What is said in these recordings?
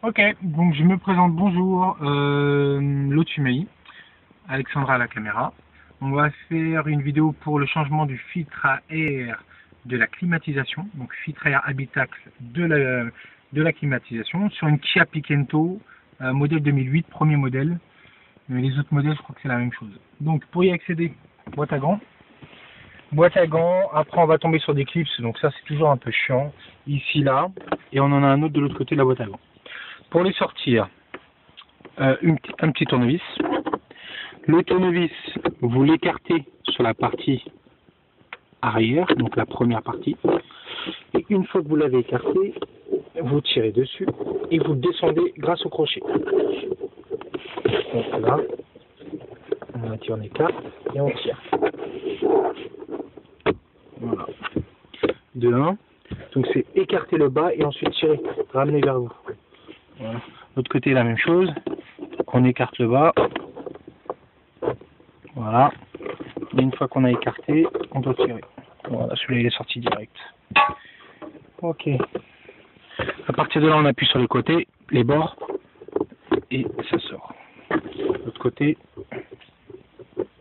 Ok, donc je me présente, bonjour, Lotumei, Alexandra à la caméra. On va faire une vidéo pour le changement du filtre à air de la climatisation, donc filtre à air Habitax de la climatisation, sur une Kia Picanto, modèle 2008, premier modèle. Mais les autres modèles, je crois que c'est la même chose. Donc pour y accéder, boîte à gants. Boîte à gants, après on va tomber sur des clips, donc ça c'est toujours un peu chiant. Ici, là, et on en a un autre de l'autre côté de la boîte à gants. Pour les sortir, un petit tournevis. Le tournevis, vous l'écartez sur la partie arrière, donc la première partie. Et une fois que vous l'avez écarté, vous tirez dessus et vous descendez grâce au crochet. Donc là, on écarte et on tire. Voilà. De 1. Donc c'est écarter le bas et ensuite tirer, ramener vers vous. Voilà. L'autre côté, la même chose. On écarte le bas. Voilà. Et une fois qu'on a écarté, on doit tirer. Voilà, celui-là il est sorti direct. Ok. À partir de là, on appuie sur les côtés, les bords, et ça sort. L'autre côté,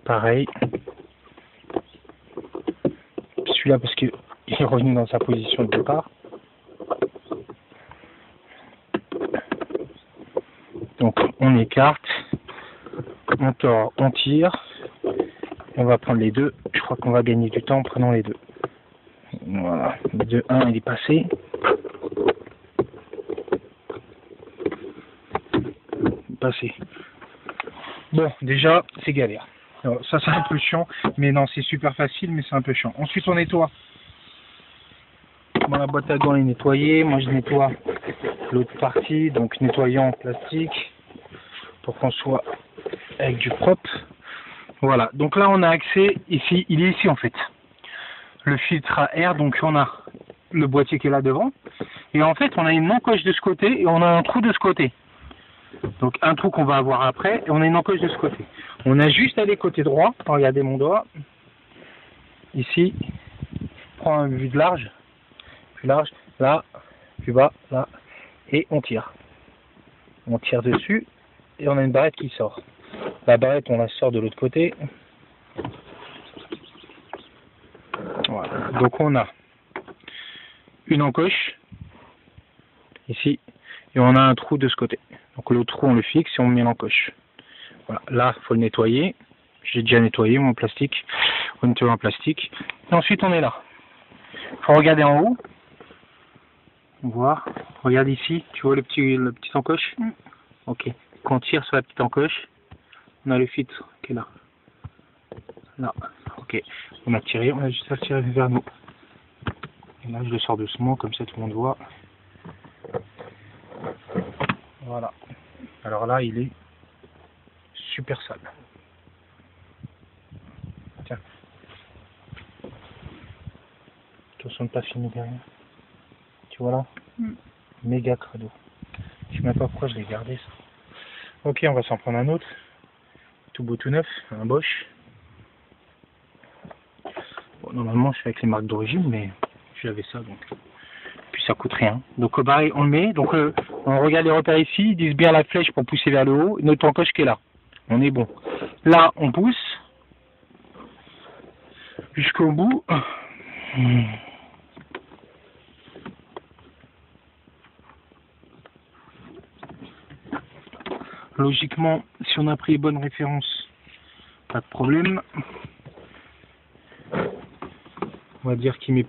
pareil. Celui-là parce qu'il est revenu dans sa position de départ. Donc on écarte, on tord, on tire. On va prendre les deux. Je crois qu'on va gagner du temps en prenant les deux. Voilà. Le 1 il est passé. Passé. Bon, déjà, c'est galère. Alors, ça, c'est un peu chiant. Mais non, c'est super facile, mais c'est un peu chiant. Ensuite, on nettoie. Bon, la boîte à gants est nettoyée. Moi, je nettoie l'autre partie. Donc, nettoyant en plastique. Pour qu'on soit avec du propre. Voilà. Donc là, on a accès ici. Il est ici, en fait. Le filtre à air. Donc, on a le boîtier qui est là devant. Et en fait, on a une encoche de ce côté et on a un trou de ce côté. Donc un trou qu'on va avoir après et on a une encoche de ce côté. On a juste à aller côté droit. Regardez mon doigt. Ici, prend un vue de large, plus large, là, plus bas, là, et on tire. On tire dessus et on a une barrette qui sort. La barrette, on la sort de l'autre côté. Voilà. Donc on a une encoche ici et on a un trou de ce côté. Donc le trou on le fixe et on met l'encoche. Voilà. Là, il faut le nettoyer. J'ai déjà nettoyé mon plastique. On nettoie en plastique. Et ensuite on est là. Il faut regarder en haut. Voir. Regarde ici. Tu vois le petit encoche. Ok. Quand on tire sur la petite encoche, on a le filtre qui est là. Là. Ok. On a tiré. On a juste à tirer vers nous. Et là, je le sors doucement, comme ça tout le monde voit. Voilà. Alors là, il est super sale. Tiens. Attention de ne pas filmer derrière. Tu vois là? Méga crado. Je sais même pas pourquoi je l'ai gardé ça. Ok, on va s'en prendre un autre. Tout beau tout neuf, un Bosch. Bon, normalement je fais avec les marques d'origine, mais j'avais ça donc. Puis ça coûte rien. Donc pareil, on le met. Donc on regarde les repères ici, ils disent bien la flèche pour pousser vers le haut. Notre encoche qui est là. On est bon. Là on pousse jusqu'au bout. Logiquement, si on a pris les bonnes références, pas de problème. On va dire qu'il a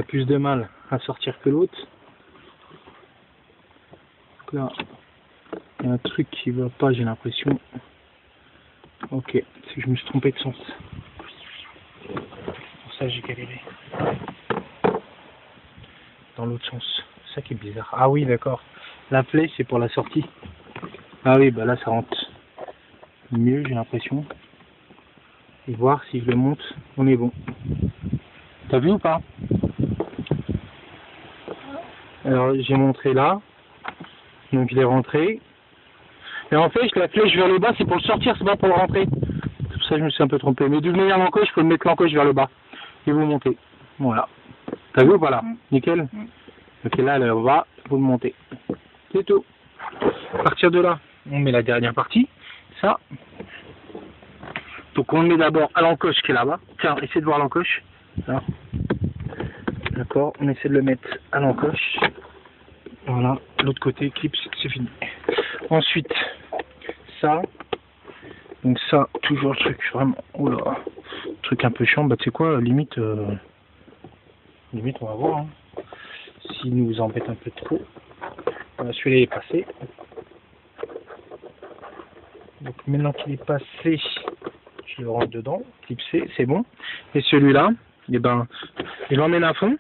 plus de mal à sortir que l'autre. Donc là, il y a un truc qui va pas, j'ai l'impression. Ok, c'est que je me suis trompé de sens. Pour ça, j'ai galéré. Dans l'autre sens. C'est ça qui est bizarre. Ah oui, d'accord. La flèche, c'est pour la sortie. Ah oui, bah là, ça rentre mieux, j'ai l'impression. Et voir si je le monte, on est bon. T'as vu ou pas? Alors, j'ai montré là. Donc, il est rentré. Et en fait, la flèche vers le bas, c'est pour le sortir, c'est pas pour le rentrer. C'est pour ça que je me suis un peu trompé. Mais de manière l'encoche, il faut mettre l'encoche vers le bas. Et vous le montez. Voilà. T'as vu ou pas là? Nickel. Ok, là, elle est au bas, vous le montez. C'est tout. À partir de là, on met la dernière partie, ça. Donc on le met d'abord à l'encoche qui est là-bas. Tiens, essayez de voir l'encoche. D'accord, on essaie de le mettre à l'encoche. Voilà, l'autre côté, clips, c'est fini. Ensuite, ça. Donc ça, toujours le truc vraiment, oh là, truc un peu chiant, bah tu sais quoi, limite on va voir, hein. S'il nous embête un peu trop. Voilà, celui-là est passé. Donc maintenant qu'il est passé, je le rentre dedans, clipsé, c'est bon. Et celui-là, eh ben, je l'emmène à fond,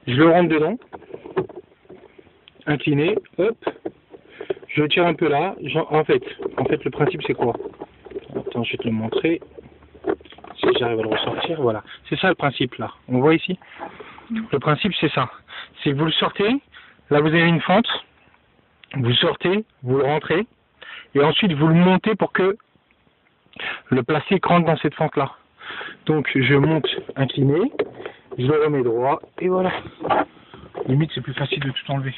je le rentre dedans, incliné, hop, je tire un peu là, en fait, le principe c'est quoi? Attends, je vais te le montrer, si j'arrive à le ressortir, voilà. C'est ça le principe là, on voit ici? Le principe c'est ça, c'est que vous le sortez, là vous avez une fente, vous sortez, vous le rentrez, et ensuite vous le montez pour que le plastique rentre dans cette fente là. Donc je monte incliné, je le remets droit, et voilà. Limite c'est plus facile de tout enlever.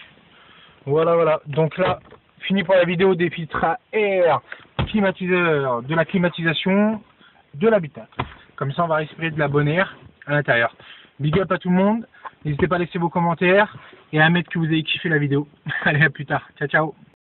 Voilà, donc là, fini pour la vidéo des filtres à air, climatiseur, de la climatisation, de l'habitat. Comme ça on va respirer de la bonne air à l'intérieur. Big up à tout le monde, n'hésitez pas à laisser vos commentaires et à mettre que vous avez kiffé la vidéo. Allez, à plus tard, ciao ciao.